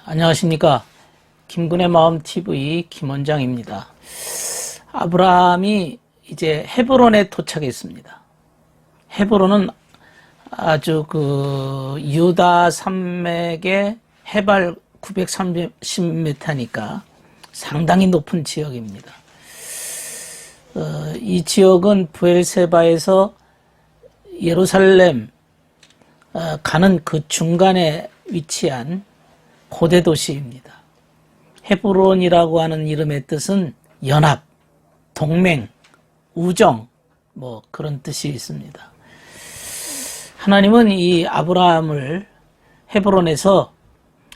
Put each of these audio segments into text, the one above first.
안녕하십니까. 김군의 마음TV 김원장입니다. 아브라함이 이제 헤브론에 도착했습니다. 헤브론은 아주 유다 산맥의 해발 930m니까 상당히 높은 지역입니다. 이 지역은 브엘세바에서 예루살렘 가는 그 중간에 위치한 고대 도시입니다. 헤브론이라고 하는 이름의 뜻은 연합, 동맹, 우정, 그런 뜻이 있습니다. 하나님은 이 아브라함을 헤브론에서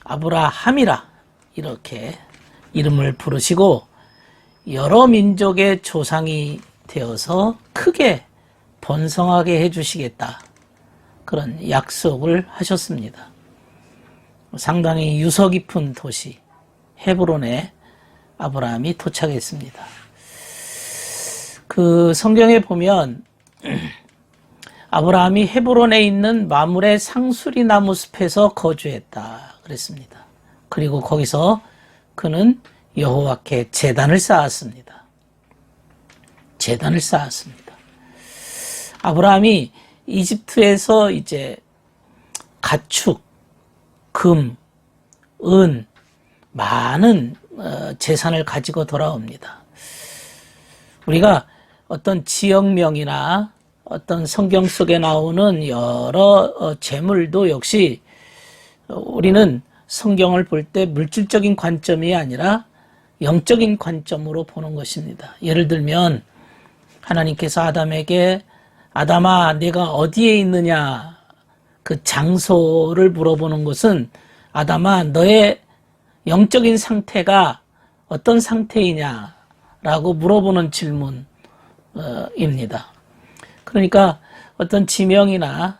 아브라함이라 이렇게 이름을 부르시고 여러 민족의 조상이 되어서 크게 번성하게 해주시겠다. 그런 약속을 하셨습니다. 상당히 유서 깊은 도시 헤브론에 아브라함이 도착했습니다. 그 성경에 보면 아브라함이 헤브론에 있는 마므레 상수리 나무 숲에서 거주했다 그랬습니다. 그리고 거기서 그는 여호와께 제단을 쌓았습니다. 제단을 쌓았습니다. 아브라함이 이집트에서 이제 가축, 금, 은, 많은 재산을 가지고 돌아옵니다. 우리가 어떤 지역명이나 어떤 성경 속에 나오는 여러 재물도 역시 우리는 성경을 볼 때 물질적인 관점이 아니라 영적인 관점으로 보는 것입니다. 예를 들면 하나님께서 아담에게 아담아 네가 어디에 있느냐 그 장소를 물어보는 것은 아담아 너의 영적인 상태가 어떤 상태이냐라고 물어보는 질문입니다. 그러니까 어떤 지명이나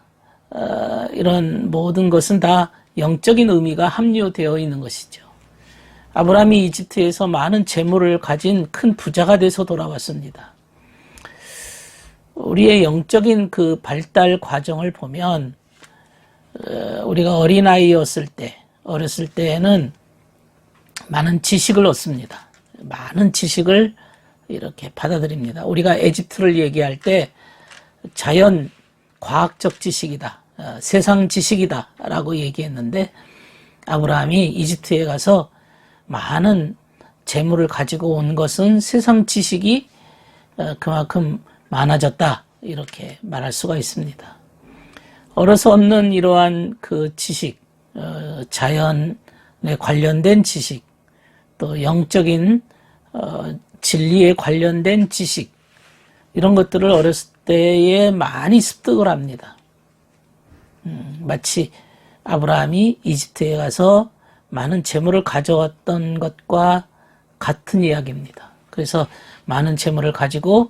이런 모든 것은 다 영적인 의미가 함유되어 있는 것이죠. 아브라함이 이집트에서 많은 재물을 가진 큰 부자가 돼서 돌아왔습니다. 우리의 영적인 그 발달 과정을 보면 우리가 어린아이였을 때, 어렸을 때에는 많은 지식을 얻습니다. 많은 지식을 이렇게 받아들입니다. 우리가 에집트를 얘기할 때 자연 과학적 지식이다, 세상 지식이다 라고 얘기했는데 아브라함이 이집트에 가서 많은 재물을 가지고 온 것은 세상 지식이 그만큼 많아졌다 이렇게 말할 수가 있습니다. 어려서 얻는 이러한 그 지식, 자연에 관련된 지식, 또 영적인 진리에 관련된 지식, 이런 것들을 어렸을 때에 많이 습득을 합니다. 마치 아브라함이 이집트에 가서 많은 재물을 가져왔던 것과 같은 이야기입니다. 그래서 많은 재물을 가지고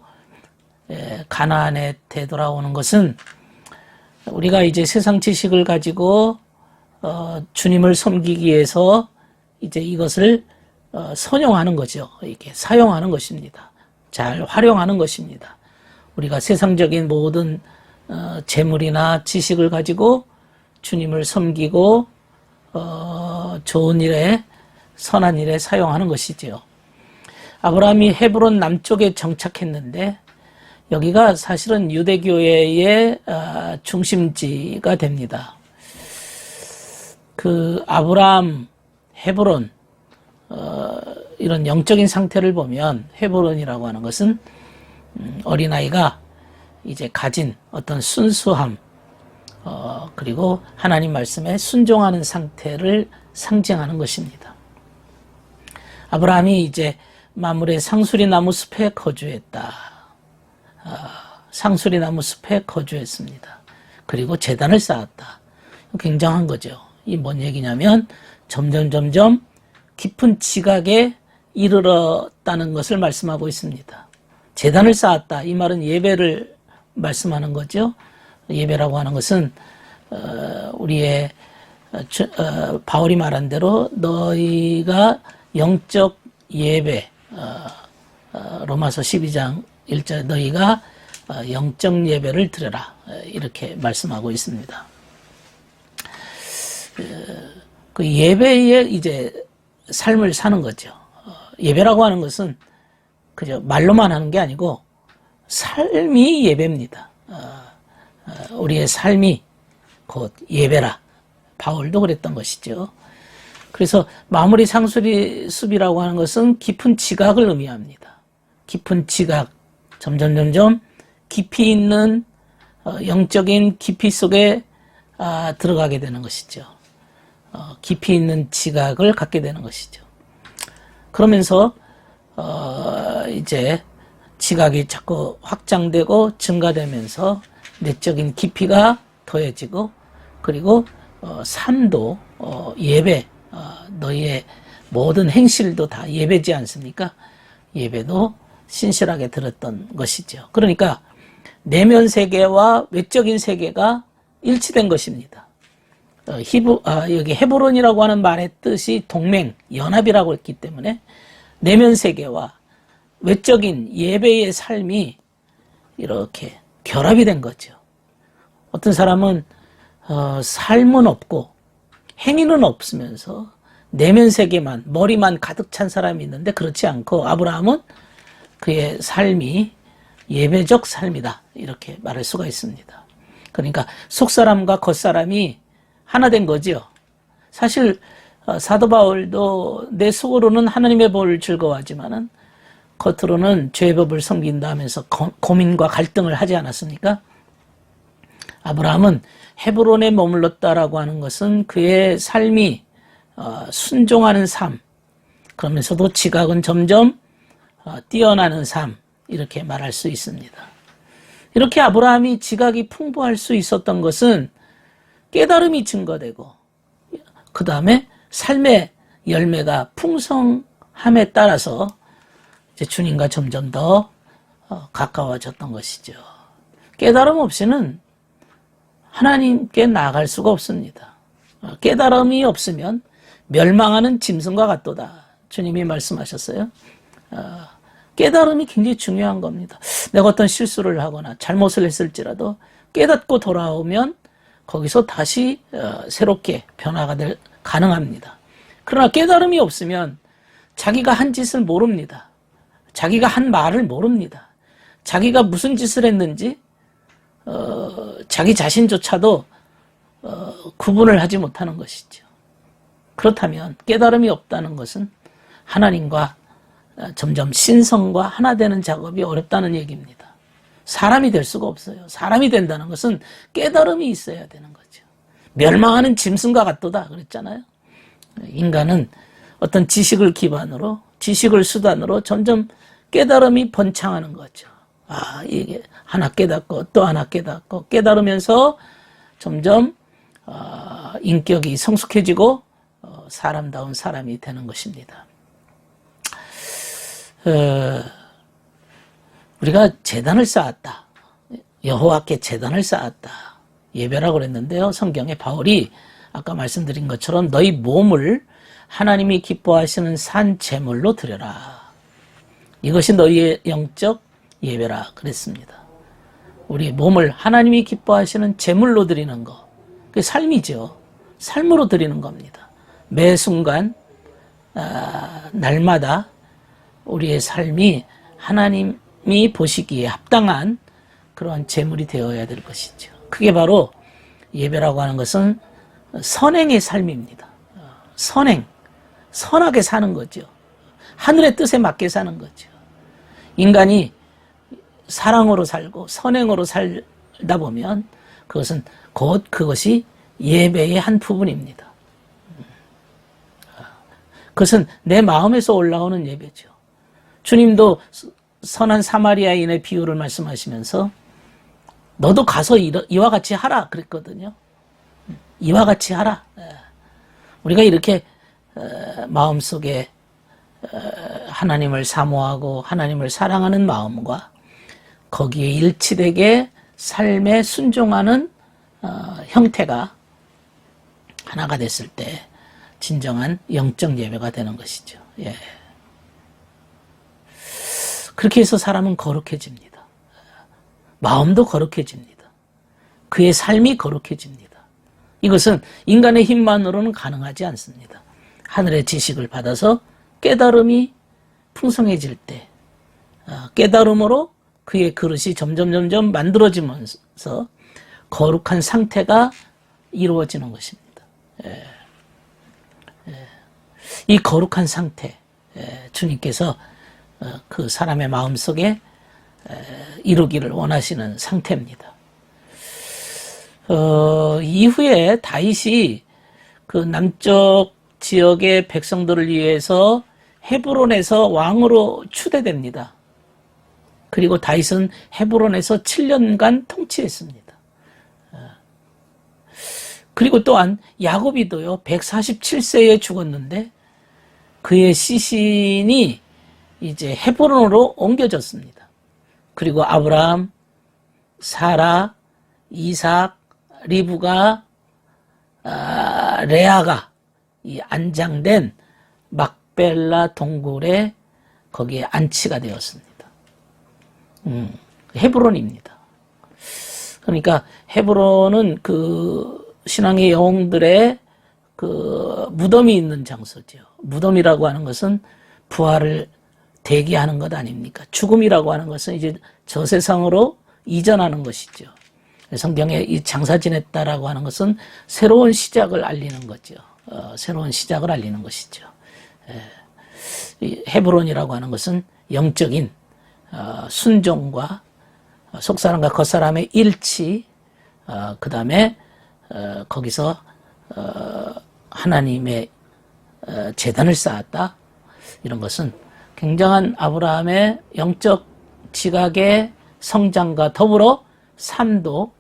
가나안에 되돌아오는 것은 우리가 이제 세상 지식을 가지고 주님을 섬기기 위해서 이제 이것을 선용하는 거죠. 이렇게 사용하는 것입니다. 잘 활용하는 것입니다. 우리가 세상적인 모든 재물이나 지식을 가지고 주님을 섬기고 좋은 일에 선한 일에 사용하는 것이지요. 아브라함이 헤브론 남쪽에 정착했는데 여기가 사실은 유대교회의 중심지가 됩니다. 그 아브라함, 헤브론 이런 영적인 상태를 보면 헤브론이라고 하는 것은 어린아이가 이제 가진 어떤 순수함 그리고 하나님 말씀에 순종하는 상태를 상징하는 것입니다. 아브라함이 이제 마므레 상수리 나무 숲에 거주했다. 상수리 나무 숲에 거주했습니다. 그리고 제단을 쌓았다. 굉장한 거죠. 이 뭔 얘기냐면 점점 깊은 지각에 이르렀다는 것을 말씀하고 있습니다. 제단을 쌓았다. 이 말은 예배를 말씀하는 거죠. 예배라고 하는 것은 우리의 바울이 말한 대로 너희가 영적 예배 로마서 12장 1절 너희가 영적 예배를 드려라 이렇게 말씀하고 있습니다. 그 예배의 이제 삶을 사는 거죠. 예배라고 하는 것은 그저 말로만 하는 게 아니고 삶이 예배입니다. 우리의 삶이 곧 예배라. 바울도 그랬던 것이죠. 그래서 마무리 상수리숲이라고 하는 것은 깊은 지각을 의미합니다. 깊은 지각, 점점 깊이 있는 영적인 깊이 속에 들어가게 되는 것이죠. 깊이 있는 지각을 갖게 되는 것이죠. 그러면서 이제 지각이 자꾸 확장되고 증가되면서 내적인 깊이가 더해지고, 그리고 삶도 예배, 너희의 모든 행실도 다 예배지 않습니까? 예배도 신실하게 들었던 것이죠. 그러니까 내면 세계와 외적인 세계가 일치된 것입니다. 여기 헤브론이라고 하는 말의 뜻이 동맹, 연합이라고 했기 때문에 내면 세계와 외적인 예배의 삶이 이렇게 결합이 된 거죠. 어떤 사람은 삶은 없고 행위는 없으면서 내면 세계만, 머리만 가득 찬 사람이 있는데 그렇지 않고 아브라함은 그의 삶이 예배적 삶이다, 이렇게 말할 수가 있습니다. 그러니까 속사람과 겉사람이 하나 된 거죠. 사실 사도 바울도 내 속으로는 하나님의 법을 즐거워하지만은 겉으로는 죄의 법을 섬긴다 하면서 고민과 갈등을 하지 않았습니까? 아브라함은 헤브론에 머물렀다라고 하는 것은 그의 삶이 순종하는 삶, 그러면서도 지각은 점점 뛰어나는 삶, 이렇게 말할 수 있습니다. 이렇게 아브라함이 지각이 풍부할 수 있었던 것은 깨달음이 증거되고, 그 다음에 삶의 열매가 풍성함에 따라서 이제 주님과 점점 더 가까워졌던 것이죠. 깨달음 없이는 하나님께 나아갈 수가 없습니다. 깨달음이 없으면 멸망하는 짐승과 같도다, 주님이 말씀하셨어요. 깨달음이 굉장히 중요한 겁니다. 내가 어떤 실수를 하거나 잘못을 했을지라도 깨닫고 돌아오면 거기서 다시 새롭게 변화가 가능합니다. 그러나 깨달음이 없으면 자기가 한 짓을 모릅니다. 자기가 한 말을 모릅니다. 자기가 무슨 짓을 했는지 자기 자신조차도 구분을 하지 못하는 것이죠. 그렇다면 깨달음이 없다는 것은 하나님과 점점 신성과 하나 되는 작업이 어렵다는 얘기입니다. 사람이 될 수가 없어요. 사람이 된다는 것은 깨달음이 있어야 되는 거죠. 멸망하는 짐승과 같도다 그랬잖아요. 인간은 어떤 지식을 기반으로, 지식을 수단으로 점점 깨달음이 번창하는 거죠. 이게 하나 깨닫고 또 하나 깨닫고 깨달으면서 점점 인격이 성숙해지고 사람다운 사람이 되는 것입니다. 우리가 제단을 쌓았다, 여호와께 제단을 쌓았다, 예배라고 그랬는데요, 성경에 바울이 아까 말씀드린 것처럼 너희 몸을 하나님이 기뻐하시는 산 제물로 드려라, 이것이 너희의 영적 예배라 그랬습니다. 우리 몸을 하나님이 기뻐하시는 제물로 드리는 것, 그게 삶이죠. 삶으로 드리는 겁니다. 매 순간 날마다 우리의 삶이 하나님이 보시기에 합당한 그런 제물이 되어야 될 것이죠. 그게 바로 예배라고 하는 것은 선행의 삶입니다. 선행, 선하게 사는 거죠. 하늘의 뜻에 맞게 사는 거죠. 인간이 사랑으로 살고 선행으로 살다 보면 그것은 곧 그것이 예배의 한 부분입니다. 그것은 내 마음에서 올라오는 예배죠. 주님도 선한 사마리아인의 비유를 말씀하시면서 너도 가서 이와 같이 하라 그랬거든요. 이와 같이 하라. 우리가 이렇게 마음속에 하나님을 사모하고 하나님을 사랑하는 마음과 거기에 일치되게 삶에 순종하는 형태가 하나가 됐을 때 진정한 영적 예배가 되는 것이죠. 예. 그렇게 해서 사람은 거룩해집니다. 마음도 거룩해집니다. 그의 삶이 거룩해집니다. 이것은 인간의 힘만으로는 가능하지 않습니다. 하늘의 지식을 받아서 깨달음이 풍성해질 때 깨달음으로 그의 그릇이 점점 만들어지면서 거룩한 상태가 이루어지는 것입니다. 이 거룩한 상태, 주님께서 그 사람의 마음속에 이루기를 원하시는 상태입니다. 이후에 다윗이 그 남쪽 지역의 백성들을 위해서 헤브론에서 왕으로 추대됩니다. 그리고 다윗은 헤브론에서 7년간 통치했습니다. 그리고 또한 야곱이도요, 147세에 죽었는데 그의 시신이 이제 헤브론으로 옮겨졌습니다. 그리고 아브라함, 사라, 이삭, 리브가, 레아가 이 안장된 막벨라 동굴에 거기에 안치가 되었습니다. 헤브론입니다. 그러니까 헤브론은 그 신앙의 영웅들의 그 무덤이 있는 장소죠. 무덤이라고 하는 것은 부활을 대기하는 것 아닙니까? 죽음이라고 하는 것은 이제 저 세상으로 이전하는 것이죠. 성경에 이 장사 지냈다라고 하는 것은 새로운 시작을 알리는 거죠. 새로운 시작을 알리는 것이죠. 이 헤브론이라고 하는 것은 영적인 순종과 속사람과 겉사람의 일치, 그 다음에 거기서 하나님의 제단을 쌓았다. 이런 것은 굉장한 아브라함의 영적 지각의 성장과 더불어 삶도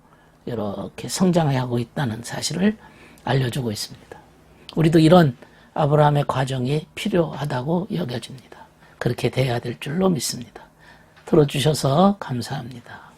이렇게 성장하고 있다는 사실을 알려주고 있습니다. 우리도 이런 아브라함의 과정이 필요하다고 여겨집니다. 그렇게 돼야 될 줄로 믿습니다. 들어주셔서 감사합니다.